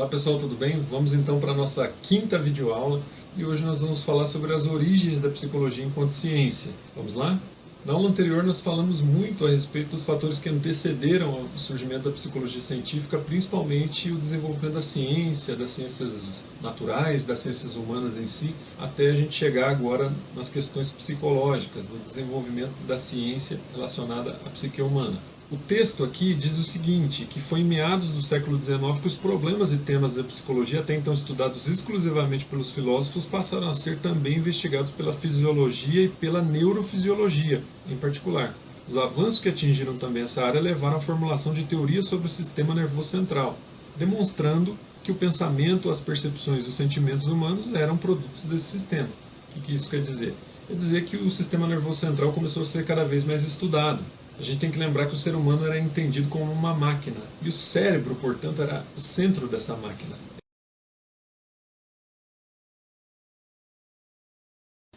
Olá pessoal, tudo bem? Vamos então para a nossa quinta videoaula e hoje nós vamos falar sobre as origens da psicologia enquanto ciência. Vamos lá? Na aula anterior nós falamos muito a respeito dos fatores que antecederam o surgimento da psicologia científica, principalmente o desenvolvimento da ciência, das ciências naturais, das ciências humanas em si, até a gente chegar agora nas questões psicológicas, no desenvolvimento da ciência relacionada à psique humana. O texto aqui diz o seguinte, que foi em meados do século XIX que os problemas e temas da psicologia, até então estudados exclusivamente pelos filósofos, passaram a ser também investigados pela fisiologia e pela neurofisiologia, em particular. Os avanços que atingiram também essa área levaram à formulação de teorias sobre o sistema nervoso central, demonstrando que o pensamento, as percepções e os sentimentos humanos eram produtos desse sistema. O que isso quer dizer? Quer dizer que o sistema nervoso central começou a ser cada vez mais estudado. A gente tem que lembrar que o ser humano era entendido como uma máquina, e o cérebro, portanto, era o centro dessa máquina.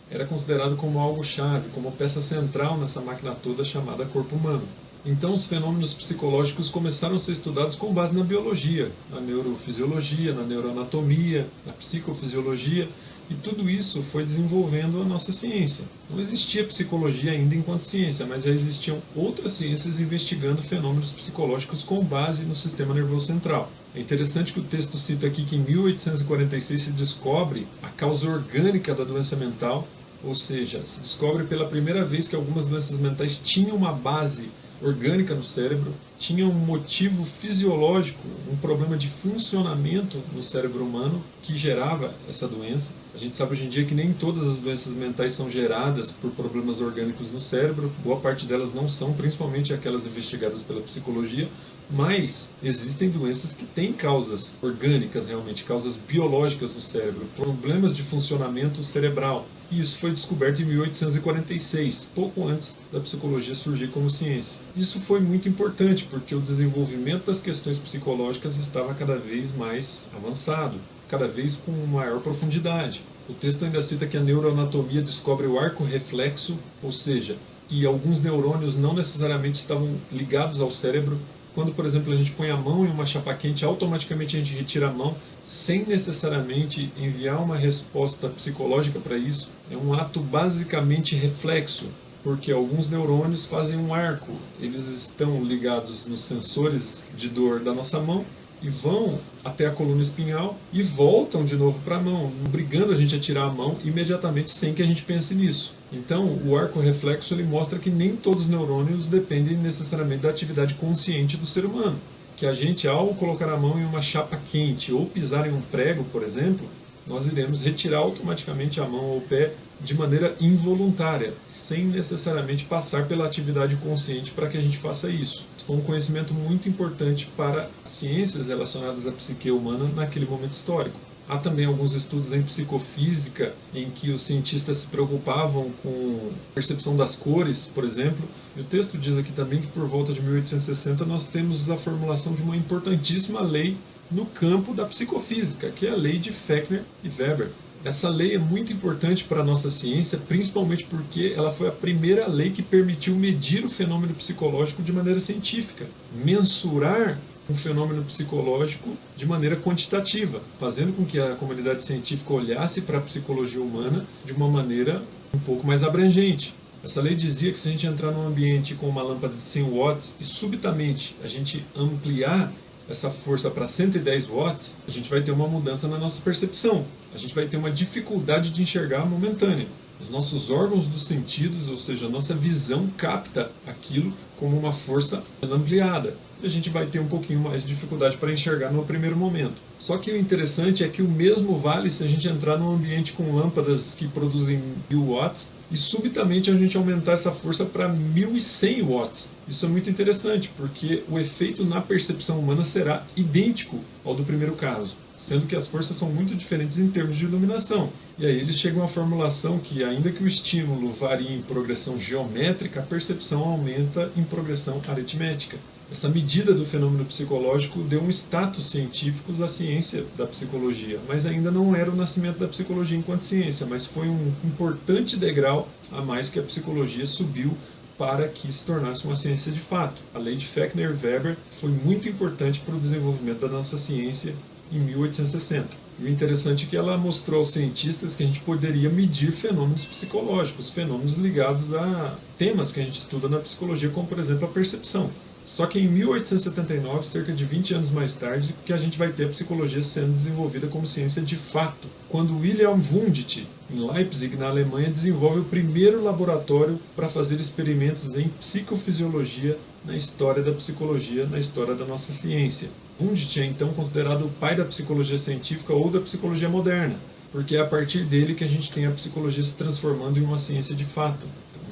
Era considerado como algo-chave, como peça central nessa máquina toda chamada corpo humano. Então os fenômenos psicológicos começaram a ser estudados com base na biologia, na neurofisiologia, na neuroanatomia, na psicofisiologia, e tudo isso foi desenvolvendo a nossa ciência. Não existia psicologia ainda enquanto ciência, mas já existiam outras ciências investigando fenômenos psicológicos com base no sistema nervoso central. É interessante que o texto cita aqui que em 1846 se descobre a causa orgânica da doença mental, ou seja, se descobre pela primeira vez que algumas doenças mentais tinham uma base orgânica no cérebro, tinha um motivo fisiológico, um problema de funcionamento no cérebro humano que gerava essa doença. A gente sabe hoje em dia que nem todas as doenças mentais são geradas por problemas orgânicos no cérebro, boa parte delas não são, principalmente aquelas investigadas pela psicologia, mas existem doenças que têm causas orgânicas realmente, causas biológicas no cérebro, problemas de funcionamento cerebral. E isso foi descoberto em 1846, pouco antes da psicologia surgir como ciência. Isso foi muito importante, porque o desenvolvimento das questões psicológicas estava cada vez mais avançado, cada vez com maior profundidade. O texto ainda cita que a neuroanatomia descobre o arco reflexo, ou seja, que alguns neurônios não necessariamente estavam ligados ao cérebro. Quando, por exemplo, a gente põe a mão em uma chapa quente, automaticamente a gente retira a mão, sem necessariamente enviar uma resposta psicológica para isso. É um ato basicamente reflexo, porque alguns neurônios fazem um arco. Eles estão ligados nos sensores de dor da nossa mão e vão até a coluna espinhal e voltam de novo para a mão, obrigando a gente a tirar a mão imediatamente sem que a gente pense nisso. Então, o arco reflexo ele mostra que nem todos os neurônios dependem necessariamente da atividade consciente do ser humano. Que a gente, ao colocar a mão em uma chapa quente ou pisar em um prego, por exemplo, nós iremos retirar automaticamente a mão ou o pé de maneira involuntária, sem necessariamente passar pela atividade consciente para que a gente faça isso. Isso foi um conhecimento muito importante para ciências relacionadas à psique humana naquele momento histórico. Há também alguns estudos em psicofísica em que os cientistas se preocupavam com a percepção das cores, por exemplo. E o texto diz aqui também que por volta de 1860 nós temos a formulação de uma importantíssima lei no campo da psicofísica, que é a lei de Fechner e Weber. Essa lei é muito importante para a nossa ciência, principalmente porque ela foi a primeira lei que permitiu medir o fenômeno psicológico de maneira científica, mensurar um fenômeno psicológico de maneira quantitativa, fazendo com que a comunidade científica olhasse para a psicologia humana de uma maneira um pouco mais abrangente. Essa lei dizia que se a gente entrar num ambiente com uma lâmpada de 100 watts e subitamente a gente ampliar essa força para 110 watts, a gente vai ter uma mudança na nossa percepção. A gente vai ter uma dificuldade de enxergar momentânea. Os nossos órgãos dos sentidos, ou seja, a nossa visão capta aquilo como uma força ampliada. E a gente vai ter um pouquinho mais de dificuldade para enxergar no primeiro momento. Só que o interessante é que o mesmo vale se a gente entrar num ambiente com lâmpadas que produzem 1000 watts e subitamente a gente aumentar essa força para 1100 watts. Isso é muito interessante, porque o efeito na percepção humana será idêntico ao do primeiro caso, sendo que as forças são muito diferentes em termos de iluminação. E aí eles chegam à formulação que, ainda que o estímulo varie em progressão geométrica, a percepção aumenta em progressão aritmética. Essa medida do fenômeno psicológico deu um status científico à ciência da psicologia, mas ainda não era o nascimento da psicologia enquanto ciência, mas foi um importante degrau a mais que a psicologia subiu para que se tornasse uma ciência de fato. A lei de Fechner e Weber foi muito importante para o desenvolvimento da nossa ciência em 1860. E o interessante é que ela mostrou aos cientistas que a gente poderia medir fenômenos psicológicos, fenômenos ligados a temas que a gente estuda na psicologia, como por exemplo a percepção. Só que em 1879, cerca de 20 anos mais tarde, que a gente vai ter a psicologia sendo desenvolvida como ciência de fato, quando Wilhelm Wundt, em Leipzig, na Alemanha, desenvolve o primeiro laboratório para fazer experimentos em psicofisiologia na história da psicologia, na história da nossa ciência. Wundt é então considerado o pai da psicologia científica ou da psicologia moderna, porque é a partir dele que a gente tem a psicologia se transformando em uma ciência de fato.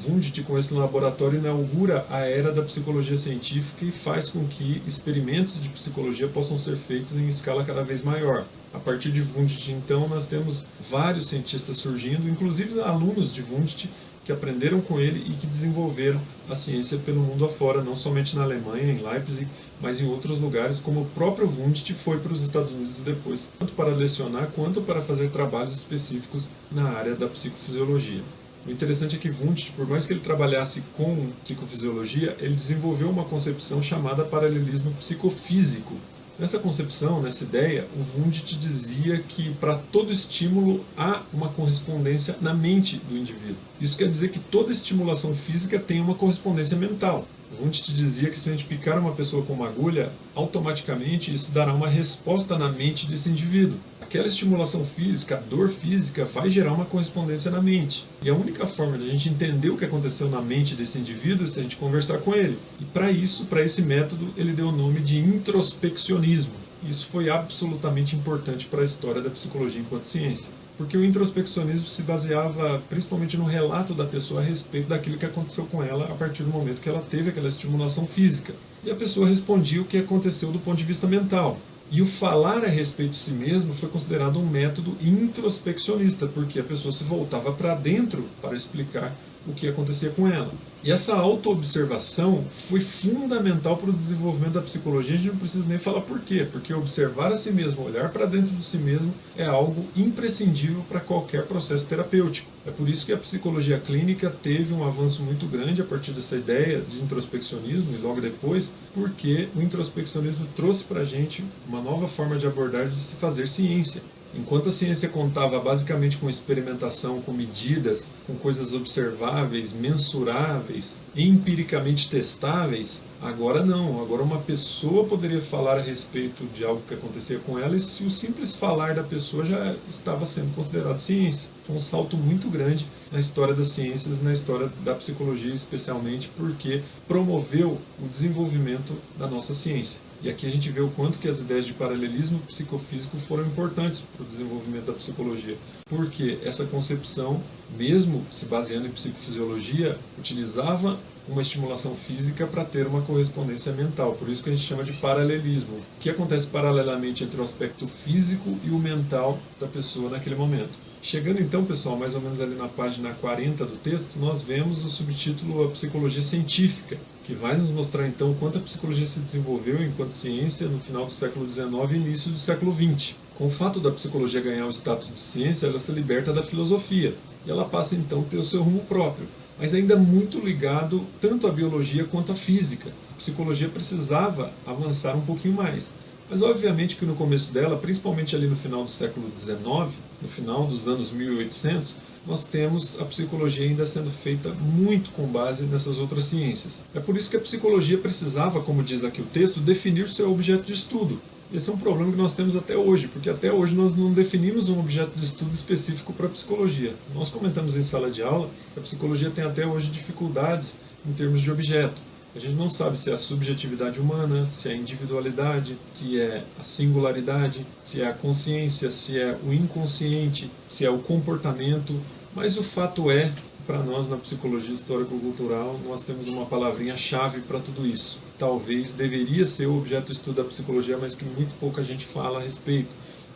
Wundt, com esse laboratório, inaugura a era da psicologia científica e faz com que experimentos de psicologia possam ser feitos em escala cada vez maior. A partir de Wundt, então, nós temos vários cientistas surgindo, inclusive alunos de Wundt, que aprenderam com ele e que desenvolveram a ciência pelo mundo afora, não somente na Alemanha, em Leipzig, mas em outros lugares, como o próprio Wundt foi para os Estados Unidos depois, tanto para lecionar quanto para fazer trabalhos específicos na área da psicofisiologia. O interessante é que Wundt, por mais que ele trabalhasse com psicofisiologia, ele desenvolveu uma concepção chamada paralelismo psicofísico. Nessa concepção, nessa ideia, o Wundt dizia que para todo estímulo há uma correspondência na mente do indivíduo. Isso quer dizer que toda estimulação física tem uma correspondência mental. Wundt dizia que se a gente picar uma pessoa com uma agulha, automaticamente isso dará uma resposta na mente desse indivíduo. Aquela estimulação física, a dor física, vai gerar uma correspondência na mente. E a única forma de a gente entender o que aconteceu na mente desse indivíduo é se a gente conversar com ele. E para isso, para esse método, ele deu o nome de introspeccionismo. Isso foi absolutamente importante para a história da psicologia enquanto ciência. Porque o introspeccionismo se baseava principalmente no relato da pessoa a respeito daquilo que aconteceu com ela a partir do momento que ela teve aquela estimulação física. E a pessoa respondia o que aconteceu do ponto de vista mental. E o falar a respeito de si mesmo foi considerado um método introspeccionista, porque a pessoa se voltava para dentro para explicar o que acontecia com ela. E essa autoobservação foi fundamental para o desenvolvimento da psicologia. A gente não precisa nem falar por quê, porque observar a si mesmo, olhar para dentro de si mesmo, é algo imprescindível para qualquer processo terapêutico. É por isso que a psicologia clínica teve um avanço muito grande a partir dessa ideia de introspeccionismo e logo depois, porque o introspeccionismo trouxe para a gente uma nova forma de abordagem de se fazer ciência. Enquanto a ciência contava basicamente com experimentação, com medidas, com coisas observáveis, mensuráveis, empiricamente testáveis, agora não. Agora uma pessoa poderia falar a respeito de algo que acontecia com ela e se o simples falar da pessoa já estava sendo considerado ciência. Foi um salto muito grande na história das ciências, na história da psicologia especialmente, porque promoveu o desenvolvimento da nossa ciência. E aqui a gente vê o quanto que as ideias de paralelismo psicofísico foram importantes para o desenvolvimento da psicologia. Porque essa concepção, mesmo se baseando em psicofisiologia, utilizava uma estimulação física para ter uma correspondência mental. Por isso que a gente chama de paralelismo. O que acontece paralelamente entre o aspecto físico e o mental da pessoa naquele momento. Chegando então, pessoal, mais ou menos ali na página 40 do texto, nós vemos o subtítulo A Psicologia Científica, que vai nos mostrar então o quanto a psicologia se desenvolveu enquanto ciência no final do século XIX e início do século XX. Com o fato da psicologia ganhar o status de ciência, ela se liberta da filosofia e ela passa então a ter o seu rumo próprio, mas ainda muito ligado tanto à biologia quanto à física. A psicologia precisava avançar um pouquinho mais. Mas obviamente que no começo dela, principalmente ali no final do século XIX, no final dos anos 1800, nós temos a psicologia ainda sendo feita muito com base nessas outras ciências. É por isso que a psicologia precisava, como diz aqui o texto, definir seu objeto de estudo. Esse é um problema que nós temos até hoje, porque até hoje nós não definimos um objeto de estudo específico para a psicologia. Nós comentamos em sala de aula que a psicologia tem até hoje dificuldades em termos de objeto. A gente não sabe se é a subjetividade humana, se é a individualidade, se é a singularidade, se é a consciência, se é o inconsciente, se é o comportamento. Mas o fato é, para nós na psicologia histórico-cultural, nós temos uma palavrinha-chave para tudo isso. Talvez deveria ser o objeto de estudo da psicologia, mas que muito pouca gente fala a respeito,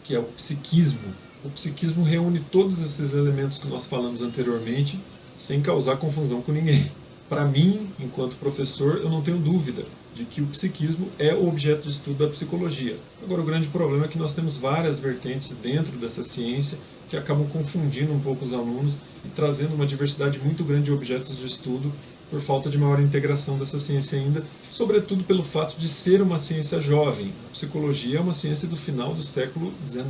que é o psiquismo. O psiquismo reúne todos esses elementos que nós falamos anteriormente, sem causar confusão com ninguém. Para mim, enquanto professor, eu não tenho dúvida de que o psiquismo é o objeto de estudo da psicologia. Agora, o grande problema é que nós temos várias vertentes dentro dessa ciência que acabam confundindo um pouco os alunos e trazendo uma diversidade muito grande de objetos de estudo por falta de maior integração dessa ciência ainda, sobretudo pelo fato de ser uma ciência jovem. A psicologia é uma ciência do final do século XIX.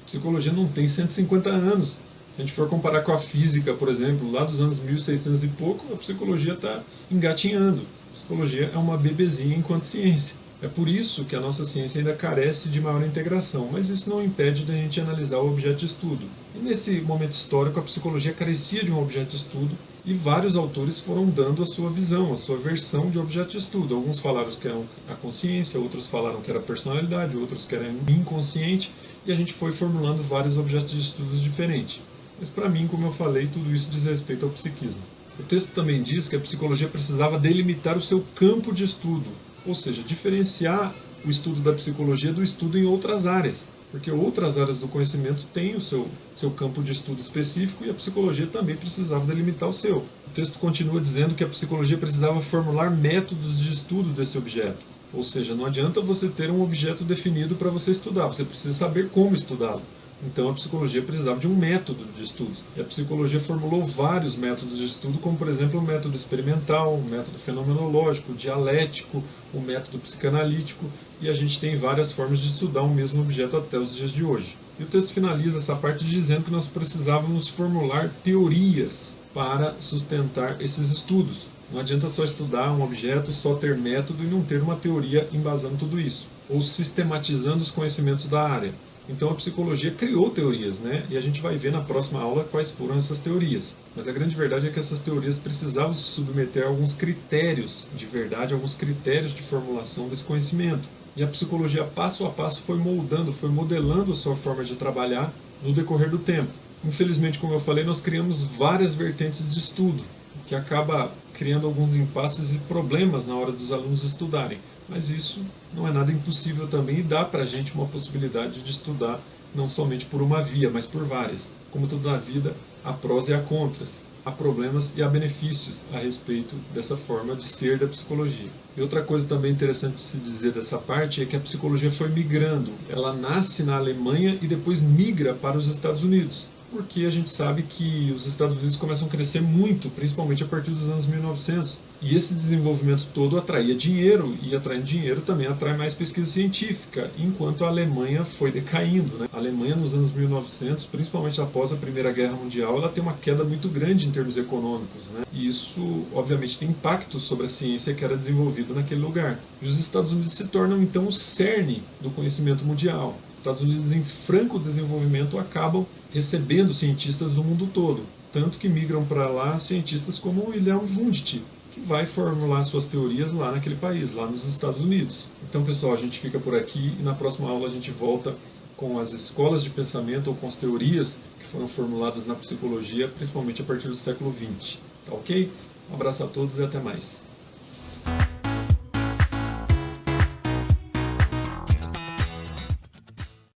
A psicologia não tem 150 anos. Se a gente for comparar com a física, por exemplo, lá dos anos 1600 e pouco, a psicologia está engatinhando. A psicologia é uma bebezinha enquanto ciência. É por isso que a nossa ciência ainda carece de maior integração, mas isso não impede de a gente analisar o objeto de estudo. E nesse momento histórico, a psicologia carecia de um objeto de estudo e vários autores foram dando a sua visão, a sua versão de objeto de estudo. Alguns falaram que era a consciência, outros falaram que era a personalidade, outros que era inconsciente, e a gente foi formulando vários objetos de estudos diferentes. Mas para mim, como eu falei, tudo isso diz respeito ao psiquismo. O texto também diz que a psicologia precisava delimitar o seu campo de estudo, ou seja, diferenciar o estudo da psicologia do estudo em outras áreas, porque outras áreas do conhecimento têm o seu campo de estudo específico e a psicologia também precisava delimitar o seu. O texto continua dizendo que a psicologia precisava formular métodos de estudo desse objeto, ou seja, não adianta você ter um objeto definido para você estudar, você precisa saber como estudá-lo. Então a psicologia precisava de um método de estudo. E a psicologia formulou vários métodos de estudo, como por exemplo o método experimental, o método fenomenológico, o dialético, o método psicanalítico, e a gente tem várias formas de estudar um mesmo objeto até os dias de hoje. E o texto finaliza essa parte dizendo que nós precisávamos formular teorias para sustentar esses estudos. Não adianta só estudar um objeto, só ter método e não ter uma teoria embasando tudo isso, ou sistematizando os conhecimentos da área. Então a psicologia criou teorias, né? E a gente vai ver na próxima aula quais foram essas teorias. Mas a grande verdade é que essas teorias precisavam se submeter a alguns critérios de verdade, alguns critérios de formulação desse conhecimento. E a psicologia, passo a passo, foi moldando, foi modelando a sua forma de trabalhar no decorrer do tempo. Infelizmente, como eu falei, nós criamos várias vertentes de estudo, o que acaba criando alguns impasses e problemas na hora dos alunos estudarem. Mas isso não é nada impossível também e dá para a gente uma possibilidade de estudar não somente por uma via, mas por várias. Como tudo na vida, há prós e há contras, há problemas e há benefícios a respeito dessa forma de ser da psicologia. E outra coisa também interessante de se dizer dessa parte é que a psicologia foi migrando. Ela nasce na Alemanha e depois migra para os Estados Unidos. Porque a gente sabe que os Estados Unidos começam a crescer muito, principalmente a partir dos anos 1900. E esse desenvolvimento todo atraía dinheiro, e atraindo dinheiro também atrai mais pesquisa científica, enquanto a Alemanha foi decaindo, né? A Alemanha nos anos 1900, principalmente após a Primeira Guerra Mundial, ela tem uma queda muito grande em termos econômicos, né? E isso, obviamente, tem impacto sobre a ciência que era desenvolvida naquele lugar. E os Estados Unidos se tornam, então, o cerne do conhecimento mundial. Estados Unidos em franco desenvolvimento acabam recebendo cientistas do mundo todo, tanto que migram para lá cientistas como o Wilhelm Wundt, que vai formular suas teorias lá naquele país, lá nos Estados Unidos. Então, pessoal, a gente fica por aqui e na próxima aula a gente volta com as escolas de pensamento ou com as teorias que foram formuladas na psicologia, principalmente a partir do século XX. Tá ok? Um abraço a todos e até mais.